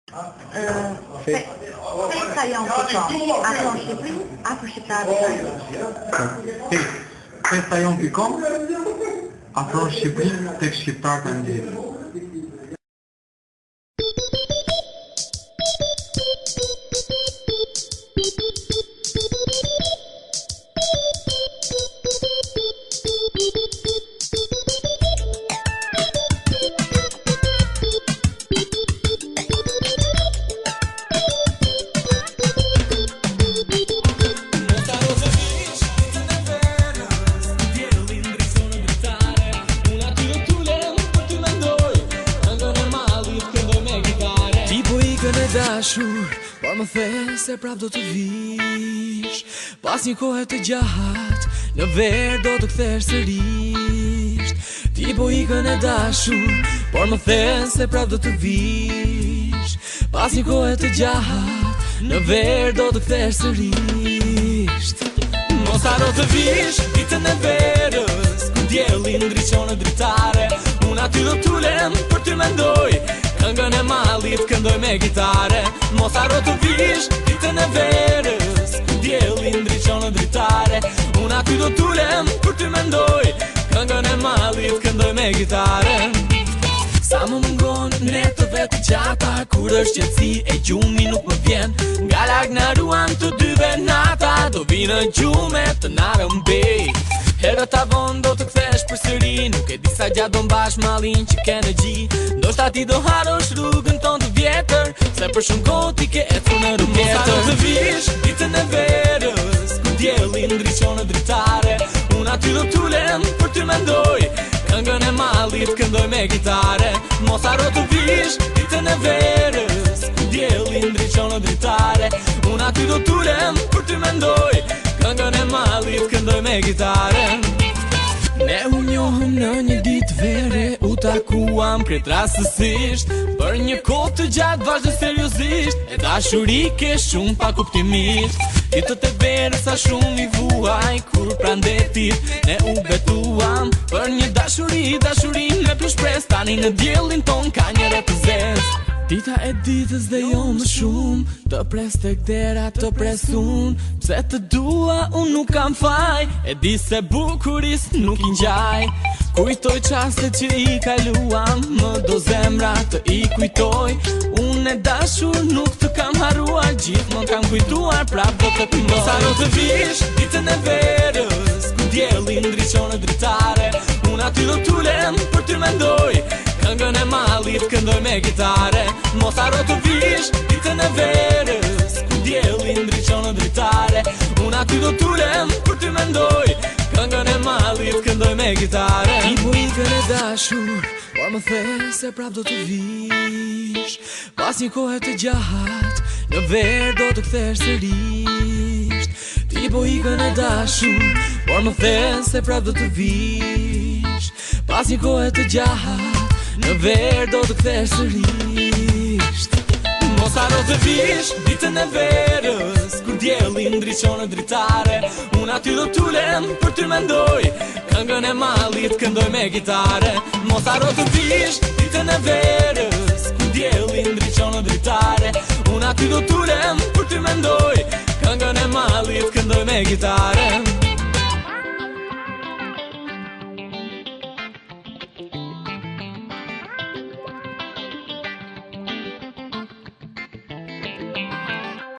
Festa janë pikon, ato në Shqipëri, apo shqiptarët. Festa janë pikon, ato në Shqipëri, tek shqiptarët e ndjerë. Dashur, por më the se prap do të vish. Pas një kohë të gjatë, në ver do të kthesh sërish. Ti po ikën e dashur, por më the se prap do të vish. Pas një kohë të gjatë, në ver do të kthesh sërish. Mos haro të vish, ditën e verës, ku dielli ndriçon në dritare. Unë aty do t'ulem për ty mendoj, këngën e mallit këndoj me gitare. Mos haro të vish, ditën e verës, ku dielli ndriçon në dritare. Unë aty do t'ulem për ty mendoj, këngën e mallit këndoj me gitare. Sa më mungon netëve të gjata, kur është qetësi e gjumi nuk më vjen. Nga larg na ruan të dyve nata, do vinë gjume të na rëmbej. Herët avon do të kthesh përsëri, nuk e di sa gjatë do mbash mallin që ke në gji. Ndoshta ti do harosh rrugën tonë të vjetër, se për shumë kohë ti ke ecur në rrugë tjetër. Mos haro të vish, ditën e verës, ku dielli ndriçon në dritare. Unë aty do t'ulem për ty mendoj, këngën e mallit këndoj me gitare. Mos haro të vish, ditën e verës, ku dielli ndriçon në dritare. Unë aty do t'ulem për ty mendoj, këngën e mallit këndoj me gitare. Ne u njohëm në një ditë vere, u takuam pret rastësisht. Për një kohë të gjatë vazhdo seriozisht, e dashuri ke shumë pa kuptimisht. Ditët e verës sa shumë i vuaj, kur prandetit ne u betuam. Për një dashuri me plus shpresë, tani në diellin ton ka një re të zezë. Dita e ditës dhe jo më shumë, të pres tek dera të pres unë. Pse të dua unë nuk kam faj, e di se bukuris nuk i ngjaj. Kujtoj çastet që i kaluam, më do zemra të i kujtoj. Unë e dashur nuk të kam harruar, gjithmonë kam kujtuar, prap do të kujtoj. Mos haro të vish, ditën e verës, ku dielli ndriçon në dritare. Unë aty do t'ulem për ty mendoj, këngën e mallit këndoj me gitare. Mos haro të vish, ditën e verës, ku dielli ndriçon në dritare. Unë aty do t'ulem për ty mendoj, këngën e mallit këndoj me gitare. Ti po ikën e dashur, por më the se prap do të vish. Pas një kohë të gjatë, në ver do të kthesh sërish. Ti po ikën e dashur, por më the se prap do të vish. Pas një kohë të gjatë, në ver do të kthesh sërish. Mos haro të vish, ditën e verës, kur dielli ndriçon në dritare. Unë aty do t'ulem për ty mendoj, këngën e mallit këndoj me gitare. Mos haro të vish, ditën e verës, kur dielli ndriçon në dritare. Unë aty do t'ulem për ty mendoj, këngën e mallit këndoj me gitare.